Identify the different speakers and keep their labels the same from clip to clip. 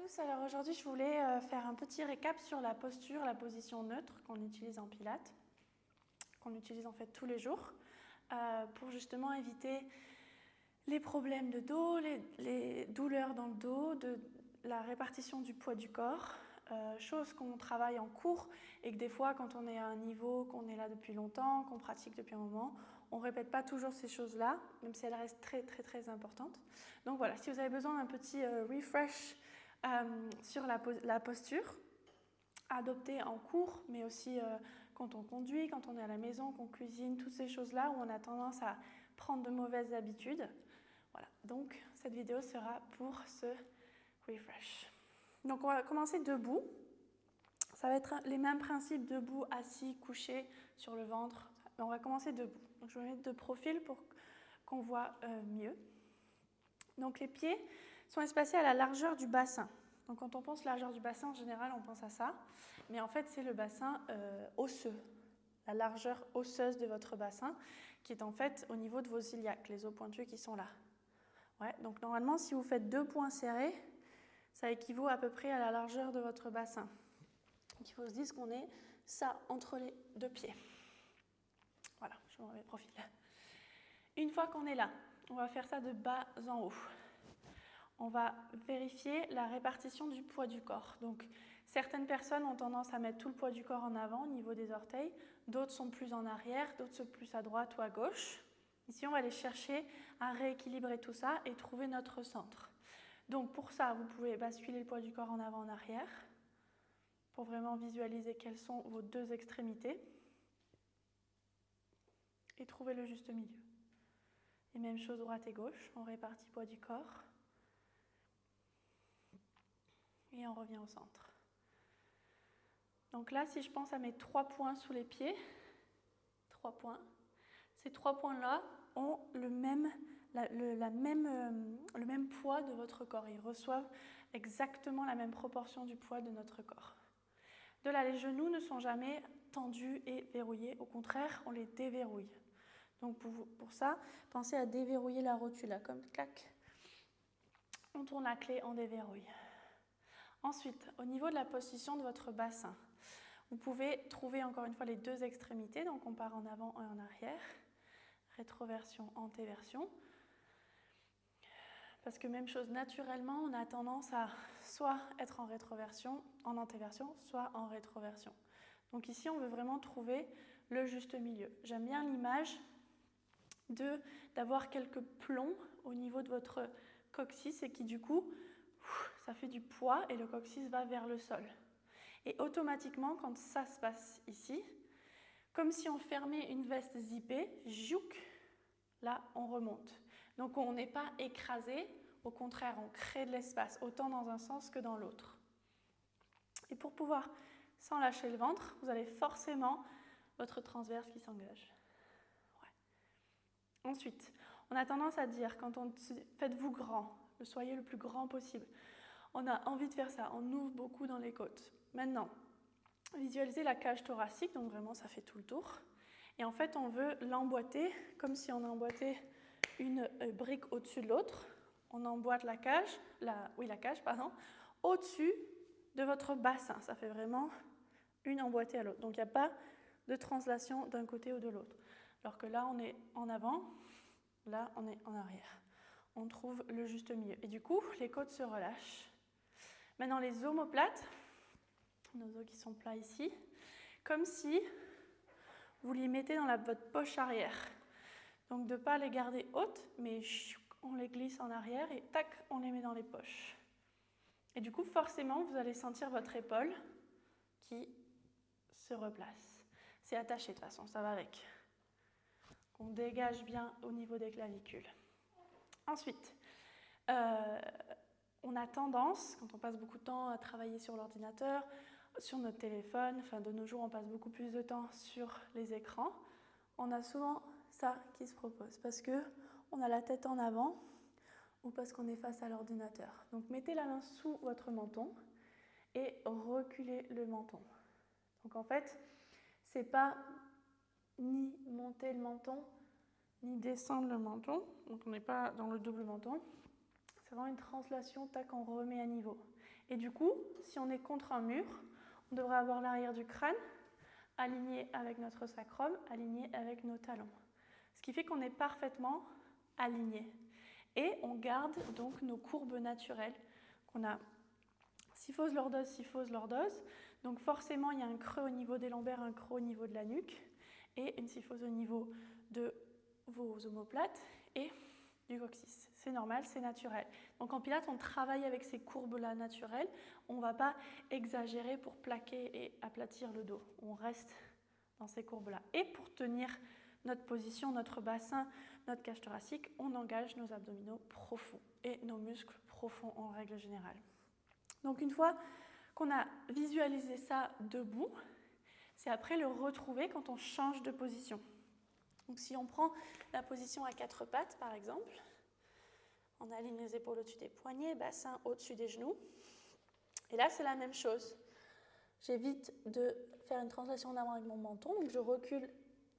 Speaker 1: tous, alors aujourd'hui je voulais faire un petit récap sur la posture, la position neutre qu'on utilise en pilates, qu'on utilise en fait tous les jours pour justement éviter les problèmes de dos, les douleurs dans le dos, de la répartition du poids du corps, chose qu'on travaille en cours et que des fois quand on est à un niveau, qu'on est là depuis longtemps, qu'on pratique depuis un moment, on ne répète pas toujours ces choses-là, même si elles restent très importantes. Donc voilà, si vous avez besoin d'un petit refresh sur la posture, à adopter en cours, mais aussi quand on conduit, quand on est à la maison, qu'on cuisine, toutes ces choses-là où on a tendance à prendre de mauvaises habitudes. Voilà, donc cette vidéo sera pour ce refresh. Donc on va commencer debout. Ça va être les mêmes principes debout, assis, couché, sur le ventre. Mais on va commencer debout. Donc je vais mettre de profil pour qu'on voit mieux. Donc les pieds sont espacés à la largeur du bassin. Donc quand on pense largeur du bassin, en général, on pense à ça. Mais en fait, c'est le bassin osseux, la largeur osseuse de votre bassin, qui est en fait au niveau de vos iliaques, les os pointus qui sont là. Ouais, donc normalement, si vous faites 2 poings serrés, ça équivaut à peu près à la largeur de votre bassin. Donc il faut se dire qu'on est ça entre les 2 pieds. Voilà, je me remets de profil. Une fois qu'on est là, on va faire ça de bas en haut. On va vérifier la répartition du poids du corps. Donc, certaines personnes ont tendance à mettre tout le poids du corps en avant au niveau des orteils, d'autres sont plus en arrière, d'autres sont plus à droite ou à gauche. Ici, on va aller chercher à rééquilibrer tout ça et trouver notre centre. Donc, pour ça, vous pouvez basculer le poids du corps en avant, en arrière, pour vraiment visualiser quelles sont vos 2 extrémités et trouver le juste milieu. Et même chose droite et gauche, on répartit le poids du corps. Et on revient au centre. Donc là, si je pense à mes 3 points sous les pieds, 3 points, ces 3 points-là ont le même poids de votre corps. Ils reçoivent exactement la même proportion du poids de notre corps. De là, les genoux ne sont jamais tendus et verrouillés. Au contraire, on les déverrouille. Donc pour ça, pensez à déverrouiller la rotule. Comme clac, on tourne la clé, on déverrouille. Ensuite, au niveau de la position de votre bassin, vous pouvez trouver encore une fois les 2 extrémités. Donc on part en avant et en arrière. Rétroversion, antéversion. Parce que même chose, naturellement, on a tendance à soit être en rétroversion, en antéversion, soit en rétroversion. Donc ici, on veut vraiment trouver le juste milieu. J'aime bien l'image d'avoir quelques plombs au niveau de votre coccyx et qui du coup, ça fait du poids et le coccyx va vers le sol. Et automatiquement, quand ça se passe ici, comme si on fermait une veste zippée, jouk, là on remonte. Donc on n'est pas écrasé, au contraire on crée de l'espace, autant dans un sens que dans l'autre. Et pour pouvoir, sans lâcher le ventre, vous avez forcément votre transverse qui s'engage. Ouais. Ensuite, on a tendance à dire, quand on faites-vous grand, soyez le plus grand possible. On a envie de faire ça, on ouvre beaucoup dans les côtes. Maintenant, visualisez la cage thoracique, donc vraiment ça fait tout le tour. Et en fait, on veut l'emboîter comme si on emboîtait une brique au-dessus de l'autre. On emboîte la cage, au-dessus de votre bassin. Ça fait vraiment une emboîtée à l'autre. Donc il n'y a pas de translation d'un côté ou de l'autre. Alors que là, on est en avant, là, on est en arrière. On trouve le juste milieu. Et du coup, les côtes se relâchent. Maintenant, les omoplates, nos os qui sont plats ici, comme si vous les mettez dans votre poche arrière. Donc de ne pas les garder hautes, mais on les glisse en arrière et tac, on les met dans les poches. Et du coup, forcément, vous allez sentir votre épaule qui se replace. C'est attaché de toute façon, ça va avec. On dégage bien au niveau des clavicules. Ensuite, on a tendance, quand on passe beaucoup de temps à travailler sur l'ordinateur, sur notre téléphone, enfin de nos jours on passe beaucoup plus de temps sur les écrans, on a souvent ça qui se propose parce qu'on a la tête en avant ou parce qu'on est face à l'ordinateur. Donc mettez la main sous votre menton et reculez le menton. Donc en fait, c'est pas ni monter le menton ni descendre le menton, donc on n'est pas dans le double menton. C'est vraiment une translation, tac, on remet à niveau. Et du coup, si on est contre un mur, on devrait avoir l'arrière du crâne aligné avec notre sacrum, aligné avec nos talons. Ce qui fait qu'on est parfaitement aligné. Et on garde donc nos courbes naturelles qu'on a syphose, lordose, syphose, lordose. Donc forcément, il y a un creux au niveau des lombaires, un creux au niveau de la nuque et une syphose au niveau de vos omoplates et du coccyx. C'est normal, c'est naturel. Donc en pilates, on travaille avec ces courbes-là naturelles. On ne va pas exagérer pour plaquer et aplatir le dos. On reste dans ces courbes-là. Et pour tenir notre position, notre bassin, notre cage thoracique, on engage nos abdominaux profonds et nos muscles profonds en règle générale. Donc une fois qu'on a visualisé ça debout, c'est après le retrouver quand on change de position. Donc si on prend la position à quatre pattes par exemple, on aligne les épaules au-dessus des poignets, bassin au-dessus des genoux. Et là c'est la même chose. J'évite de faire une translation en avant avec mon menton, donc je recule,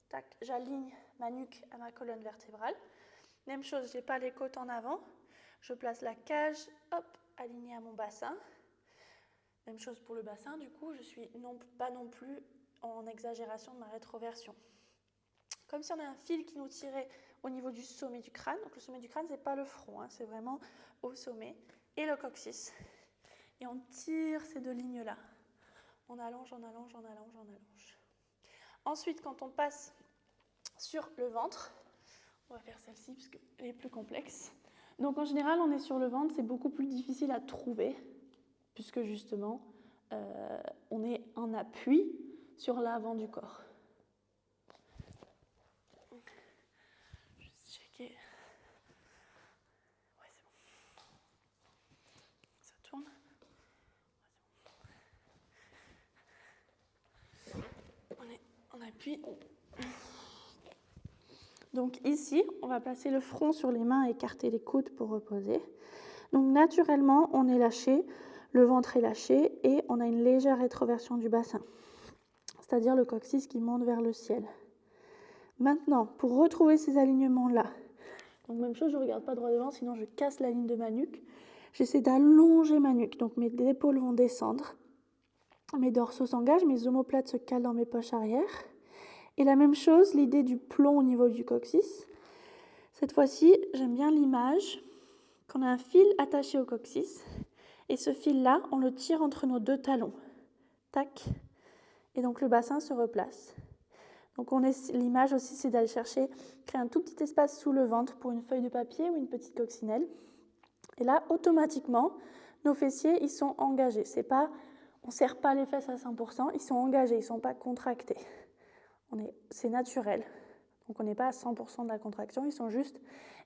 Speaker 1: tac, j'aligne ma nuque à ma colonne vertébrale. Même chose, je n'ai pas les côtes en avant, je place la cage, hop, alignée à mon bassin. Même chose pour le bassin, du coup, je ne suis pas non plus en exagération de ma rétroversion. Comme si on a un fil qui nous tirait au niveau du sommet du crâne. Donc le sommet du crâne, ce n'est pas le front, hein, c'est vraiment au sommet. Et le coccyx. Et on tire ces deux lignes-là. On allonge, on allonge, on allonge, on allonge. Ensuite, quand on passe sur le ventre, on va faire celle-ci parce qu'elle est plus complexe. Donc en général, on est sur le ventre, c'est beaucoup plus difficile à trouver, puisque justement, on est en appui sur l'avant du corps. Juste checker. Ouais, c'est bon. Ça tourne. On est en appui. Donc ici, on va placer le front sur les mains et écarter les coudes pour reposer. Donc naturellement, on est lâché, le ventre est lâché et on a une légère rétroversion du bassin, c'est-à-dire le coccyx qui monte vers le ciel. Maintenant, pour retrouver ces alignements-là, donc même chose, je ne regarde pas droit devant, sinon je casse la ligne de ma nuque. J'essaie d'allonger ma nuque, donc mes épaules vont descendre, mes dorsaux s'engagent, mes omoplates se calent dans mes poches arrière. Et la même chose, l'idée du plomb au niveau du coccyx. Cette fois-ci, j'aime bien l'image qu'on a un fil attaché au coccyx. Et ce fil-là, on le tire entre nos deux talons. Tac. Et donc le bassin se replace. Donc l'image aussi, c'est d'aller chercher, créer un tout petit espace sous le ventre pour une feuille de papier ou une petite coccinelle. Et là, automatiquement, nos fessiers, ils sont engagés. On ne serre pas les fesses à 100%, ils sont engagés, ils ne sont pas contractés. C'est naturel. Donc on n'est pas à 100% de la contraction, ils sont juste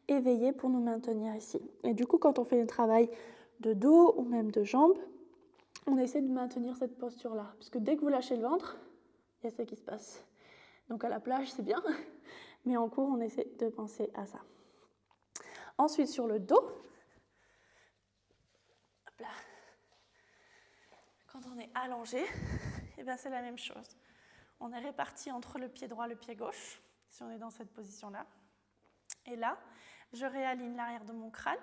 Speaker 1: éveillés pour nous maintenir ici. Et du coup, quand on fait le travail de dos ou même de jambes, on essaie de maintenir cette posture-là. Parce que dès que vous lâchez le ventre, il y a ça qui se passe. Donc à la plage, c'est bien, mais en cours, on essaie de penser à ça. Ensuite, sur le dos, hop là. Quand on est allongé, eh bien, c'est la même chose. On est réparti entre le pied droit et le pied gauche, si on est dans cette position-là. Et là, je réaligne l'arrière de mon crâne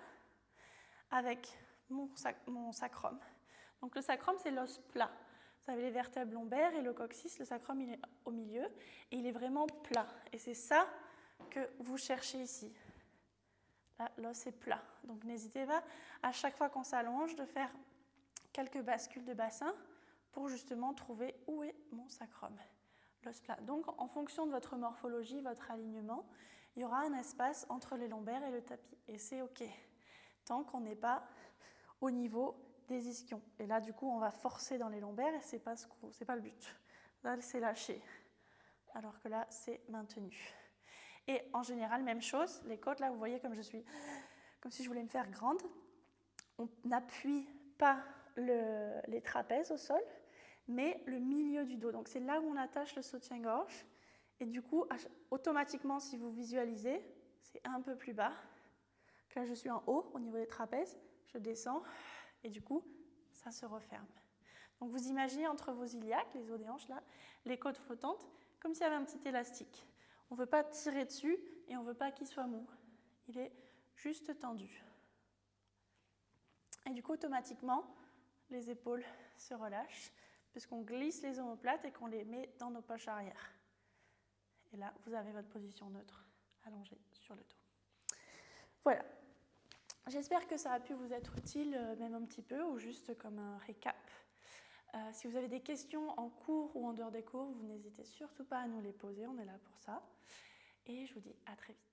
Speaker 1: avec mon sacrum. Donc le sacrum, c'est l'os plat. Vous avez les vertèbres lombaires et le coccyx, le sacrum, il est au milieu et il est vraiment plat. Et c'est ça que vous cherchez ici. Là, l'os est plat. Donc n'hésitez pas, à chaque fois qu'on s'allonge, de faire quelques bascules de bassin pour justement trouver où est mon sacrum. L'os plat. Donc en fonction de votre morphologie, votre alignement, il y aura un espace entre les lombaires et le tapis. Et c'est OK, tant qu'on n'est pas au niveau des ischions. Et là, du coup, on va forcer dans les lombaires et ce n'est pas le but. Là, c'est lâché. Alors que là, c'est maintenu. Et en général, même chose, les côtes, là, vous voyez comme si je voulais me faire grande. On n'appuie pas les trapèzes au sol, mais le milieu du dos. Donc c'est là où on attache le soutien-gorge. Et du coup, automatiquement, si vous visualisez, c'est un peu plus bas. Là, je suis en haut, au niveau des trapèzes. Je descends et du coup, ça se referme. Donc vous imaginez entre vos iliaques, les os des hanches, là, les côtes flottantes, comme s'il y avait un petit élastique. On ne veut pas tirer dessus et on ne veut pas qu'il soit mou. Il est juste tendu. Et du coup, automatiquement, les épaules se relâchent, puisqu'on glisse les omoplates et qu'on les met dans nos poches arrière. Et là, vous avez votre position neutre allongée sur le dos. Voilà. J'espère que ça a pu vous être utile, même un petit peu, ou juste comme un récap. Si vous avez des questions en cours ou en dehors des cours, vous n'hésitez surtout pas à nous les poser, on est là pour ça. Et je vous dis à très vite.